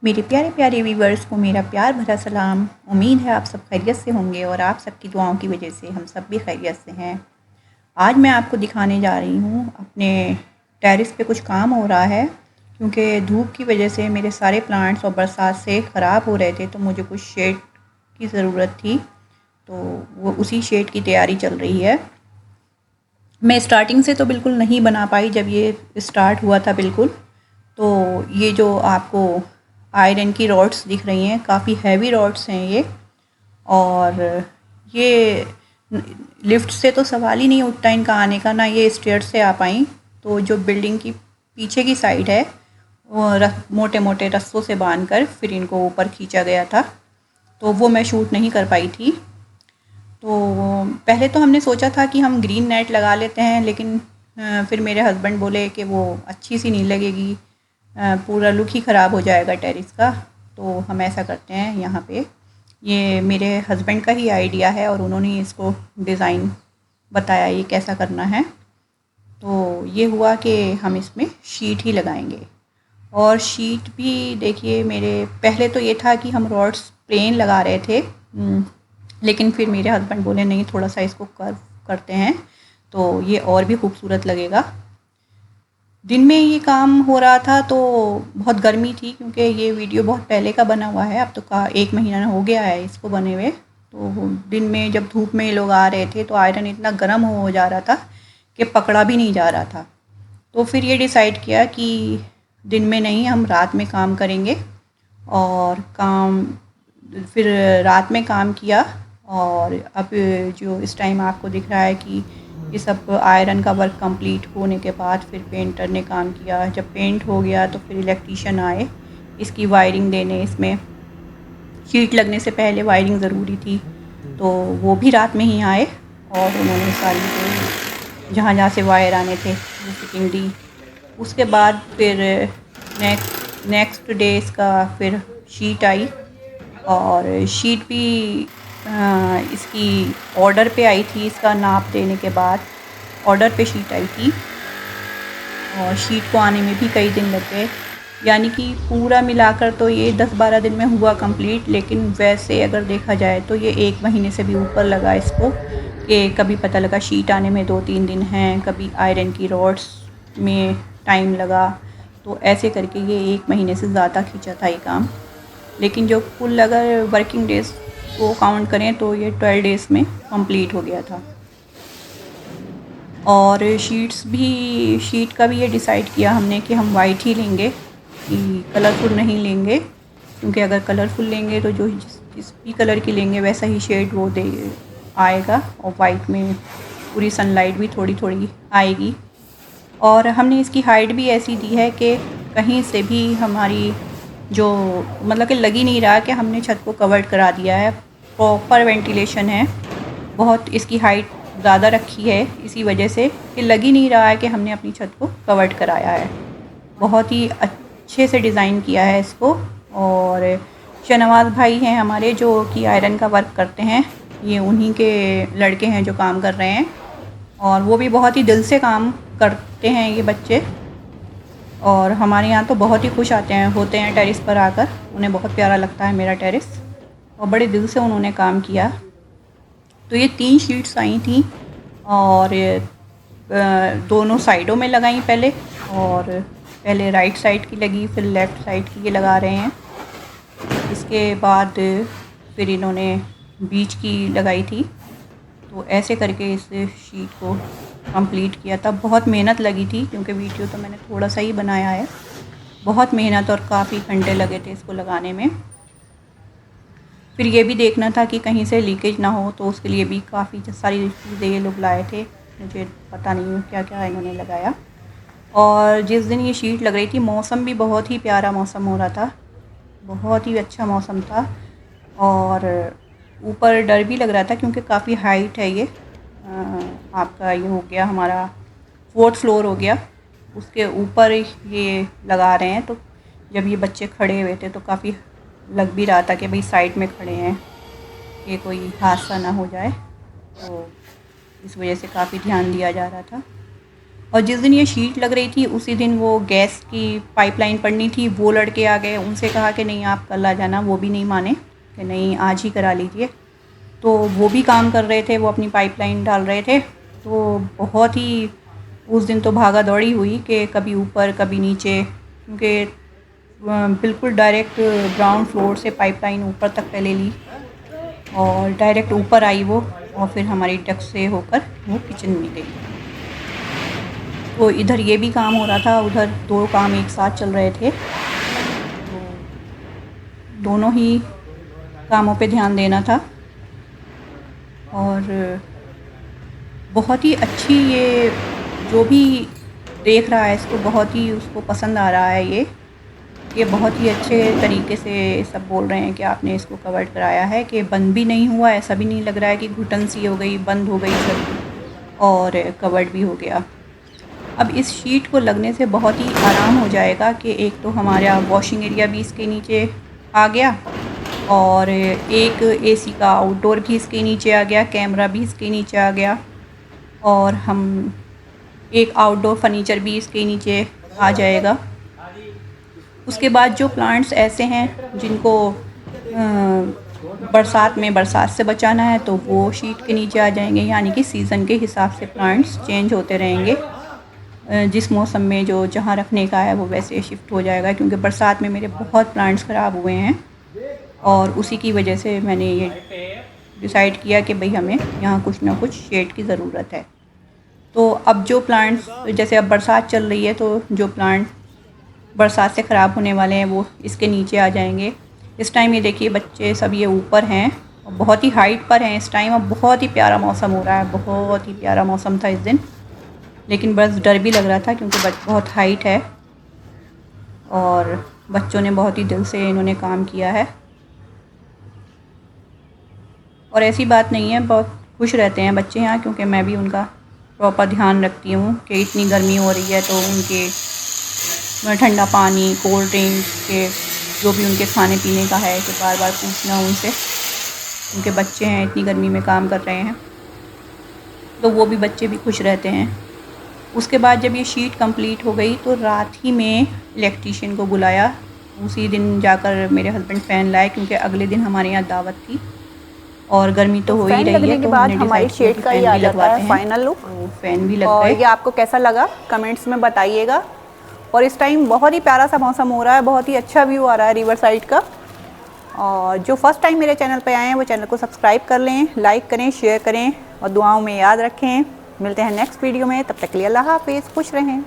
मेरे प्यारे प्यारे व्यूवर्स को मेरा प्यार भरा सलाम। उम्मीद है आप सब खैरियत से होंगे और आप सबकी दुआओं की वजह से हम सब भी खैरियत से हैं। आज मैं आपको दिखाने जा रही हूँ अपने टेरेस पे कुछ काम हो रहा है, क्योंकि धूप की वजह से मेरे सारे प्लांट्स और बरसात से ख़राब हो रहे थे, तो मुझे कुछ शेड की ज़रूरत थी, तो वो उसी शेड की तैयारी चल रही है। मैं स्टार्टिंग से तो बिल्कुल नहीं बना पाई जब ये स्टार्ट हुआ था बिल्कुल। तो ये जो आपको आयरन की रॉड्स दिख रही हैं, काफ़ी हैवी रॉड्स हैं ये। और ये लिफ्ट से तो सवाल ही नहीं उठता इनका आने का, ना ये स्टेयर से आ पाई। तो जो बिल्डिंग की पीछे की साइड है वो मोटे मोटे रस्सों से बांध कर फिर इनको ऊपर खींचा गया था, तो वो मैं शूट नहीं कर पाई थी। तो पहले तो हमने सोचा था कि हम ग्रीन नेट लगा लेते हैं, लेकिन फिर मेरे हस्बैंड बोले कि वो अच्छी सी नहीं लगेगी, पूरा लुक ही ख़राब हो जाएगा टेरेस का। तो हम ऐसा करते हैं, यहाँ पे ये मेरे हस्बैंड का ही आइडिया है और उन्होंने इसको डिज़ाइन बताया ये कैसा करना है। तो ये हुआ कि हम इसमें शीट ही लगाएंगे। और शीट भी देखिए, मेरे पहले तो ये था कि हम रॉड्स प्लेन लगा रहे थे, लेकिन फिर मेरे हस्बैंड बोले नहीं, थोड़ा सा इसको कर्व करते हैं तो ये और भी खूबसूरत लगेगा। दिन में ये काम हो रहा था तो बहुत गर्मी थी, क्योंकि ये वीडियो बहुत पहले का बना हुआ है, अब तो का 1 महीना हो गया है इसको बने हुए। तो दिन में जब धूप में ये लोग आ रहे थे तो आयरन इतना गर्म हो जा रहा था कि पकड़ा भी नहीं जा रहा था। तो फिर ये डिसाइड किया कि दिन में नहीं, हम रात में काम करेंगे। और काम फिर रात में काम किया। और अब जो इस टाइम आपको दिख रहा है कि ये सब आयरन का वर्क कंप्लीट होने के बाद फिर पेंटर ने काम किया। जब पेंट हो गया तो फिर इलेक्ट्रीशियन आए इसकी वायरिंग देने। इसमें शीट लगने से पहले वायरिंग ज़रूरी थी, तो वो भी रात में ही आए और उन्होंने सारी जो जहाँ जहाँ से वायर आने थे वो फिटिंग दी। उसके बाद फिर नेक्स्ट डे इसका फिर शीट आई। और शीट भी इसकी ऑर्डर पे आई थी, इसका नाप देने के बाद ऑर्डर पे शीट आई थी। और शीट को आने में भी कई दिन लग गए, यानी कि पूरा मिलाकर तो ये 10-12 दिन में हुआ कंप्लीट। लेकिन वैसे अगर देखा जाए तो ये 1 महीने से भी ऊपर लगा इसको, कि कभी पता लगा शीट आने में 2-3 दिन हैं, कभी आयरन की रॉड्स में टाइम लगा। तो ऐसे करके ये 1 महीने से ज़्यादा खींचा था ये काम। लेकिन जो कुल अगर वर्किंग डेज़ को काउंट करें तो ये 12 डेज़ में कंप्लीट हो गया था। और शीट का भी ये डिसाइड किया हमने कि हम वाइट ही लेंगे, कि कलरफुल नहीं लेंगे, क्योंकि अगर कलरफुल लेंगे तो जो जिस भी कलर की लेंगे वैसा ही शेड वो दे आएगा, और वाइट में पूरी सनलाइट भी थोड़ी थोड़ी आएगी। और हमने इसकी हाइट भी ऐसी दी है कि कहीं से भी हमारी जो मतलब कि लग ही नहीं रहा कि हमने छत को कवर्ड करा दिया है, प्रॉपर वेंटिलेशन है। बहुत इसकी हाइट ज़्यादा रखी है इसी वजह से कि लग ही नहीं रहा है कि हमने अपनी छत को कवर्ड कराया है। बहुत ही अच्छे से डिज़ाइन किया है इसको। और शहनवाज भाई हैं हमारे जो कि आयरन का वर्क करते हैं, ये उन्हीं के लड़के हैं जो काम कर रहे हैं, और वो भी बहुत ही दिल से काम करते हैं ये बच्चे। और हमारे यहाँ तो बहुत ही खुश होते हैं टेरेस पर आकर, उन्हें बहुत प्यारा लगता है मेरा टेरेस, और बड़े दिल से उन्होंने काम किया। तो ये 3 शीट्स आई थी और दोनों साइडों में लगाई पहले, और पहले राइट साइड की लगी, फिर लेफ़्ट साइड की ये लगा रहे हैं। इसके बाद फिर इन्होंने बीच की लगाई थी। तो ऐसे करके इस शीट को कंप्लीट किया था। बहुत मेहनत लगी थी, क्योंकि वीडियो तो मैंने थोड़ा सा ही बनाया है। बहुत मेहनत और काफ़ी घंटे लगे थे इसको लगाने में। फिर ये भी देखना था कि कहीं से लीकेज ना हो, तो उसके लिए भी काफ़ी सारी चीज़ें ये लोग लाए थे, मुझे पता नहीं क्या क्या इन्होंने लगाया। और जिस दिन ये शीट लग रही थी मौसम भी बहुत ही प्यारा मौसम हो रहा था, बहुत ही अच्छा मौसम था। और ऊपर डर भी लग रहा था क्योंकि काफ़ी हाइट है ये। आपका ये हो गया हमारा 4th फ्लोर हो गया, उसके ऊपर ये लगा रहे हैं। तो जब ये बच्चे खड़े हुए थे तो काफ़ी लग भी रहा था कि भाई साइड में खड़े हैं, कि कोई हादसा ना हो जाए, तो इस वजह से काफ़ी ध्यान दिया जा रहा था। और जिस दिन ये शीट लग रही थी उसी दिन वो गैस की पाइपलाइन पड़नी थी, वो लड़के आ गए। उनसे कहा कि नहीं आप कल आ जाना, वो भी नहीं माने कि नहीं आज ही करा लीजिए। तो वो भी काम कर रहे थे, वो अपनी पाइपलाइन डाल रहे थे। तो बहुत ही उस दिन तो भागा दौड़ी हुई कि कभी ऊपर कभी नीचे, क्योंकि बिल्कुल डायरेक्ट ग्राउंड फ्लोर से पाइपलाइन ऊपर तक पहले ली और डायरेक्ट ऊपर आई वो, और फिर हमारी डक से होकर वो किचन में गई। तो इधर ये भी काम हो रहा था, उधर 2 काम एक साथ चल रहे थे। तो दोनों ही कामों पे ध्यान देना था। और बहुत ही अच्छी, ये जो भी देख रहा है इसको बहुत ही उसको पसंद आ रहा है। ये बहुत ही अच्छे तरीके से सब बोल रहे हैं कि आपने इसको कवर कराया है, कि बंद भी नहीं हुआ, ऐसा भी नहीं लग रहा है कि घुटन सी हो गई, बंद हो गई सब, और कवर्ड भी हो गया। अब इस शीट को लगने से बहुत ही आराम हो जाएगा कि एक तो हमारा वॉशिंग एरिया भी इसके नीचे आ गया, और एक एसी का आउटडोर भी इसके नीचे आ गया, कैमरा भी इसके नीचे आ गया, और हम एक आउटडोर फर्नीचर भी इसके नीचे आ जाएगा। उसके बाद जो प्लांट्स ऐसे हैं जिनको बरसात में बरसात से बचाना है तो वो शीट के नीचे आ जाएंगे, यानी कि सीज़न के हिसाब से प्लांट्स चेंज होते रहेंगे। जिस मौसम में जो जहाँ रखने का है वो वैसे शिफ्ट हो जाएगा, क्योंकि बरसात में मेरे बहुत प्लांट्स ख़राब हुए हैं और उसी की वजह से मैंने ये डिसाइड किया कि भाई हमें यहाँ कुछ ना कुछ शेड की ज़रूरत है। तो अब जो प्लांट्स, जैसे अब बरसात चल रही है तो जो प्लांट बरसात से ख़राब होने वाले हैं वो इसके नीचे आ जाएंगे। इस टाइम ये देखिए बच्चे सब ये ऊपर हैं और बहुत ही हाइट पर हैं इस टाइम। अब बहुत ही प्यारा मौसम हो रहा है, बहुत ही प्यारा मौसम था इस दिन, लेकिन बस डर भी लग रहा था क्योंकि बहुत हाइट है और बच्चों ने बहुत ही दिल से इन्होंने काम किया है। और ऐसी बात नहीं है, बहुत खुश रहते हैं बच्चे यहाँ, क्योंकि मैं भी उनका प्रॉपर ध्यान रखती हूँ कि इतनी गर्मी हो रही है तो उनके ठंडा पानी, कोल्ड ड्रिंक्स के जो भी उनके खाने पीने का है कि बार बार पूछना उनसे। उनके बच्चे हैं, इतनी गर्मी में काम कर रहे हैं, तो वो भी बच्चे भी खुश रहते हैं। उसके बाद जब ये शीट कंप्लीट हो गई तो रात ही में इलेक्ट्रीशियन को बुलाया। उसी दिन जाकर मेरे हस्बैंड फ़ैन लाए, क्योंकि अगले दिन हमारे यहाँ दावत थी और गर्मी तो हो ही रही है। तो बाद हमारी शेड का ही आ जाता है फाइनल लुक। फ़ैन भी लग और गए। ये आपको कैसा लगा कमेंट्स में बताइएगा। और इस टाइम बहुत ही प्यारा सा मौसम हो रहा है, बहुत ही अच्छा व्यू आ रहा है रिवर साइड का। और जो फर्स्ट टाइम मेरे चैनल पे आए हैं वो चैनल को सब्सक्राइब कर लें, लाइक करें, शेयर करें और दुआओं में याद रखें। मिलते हैं नेक्स्ट वीडियो में, तब तक के लिए अल्लाह हाफिज़, खुश रहें।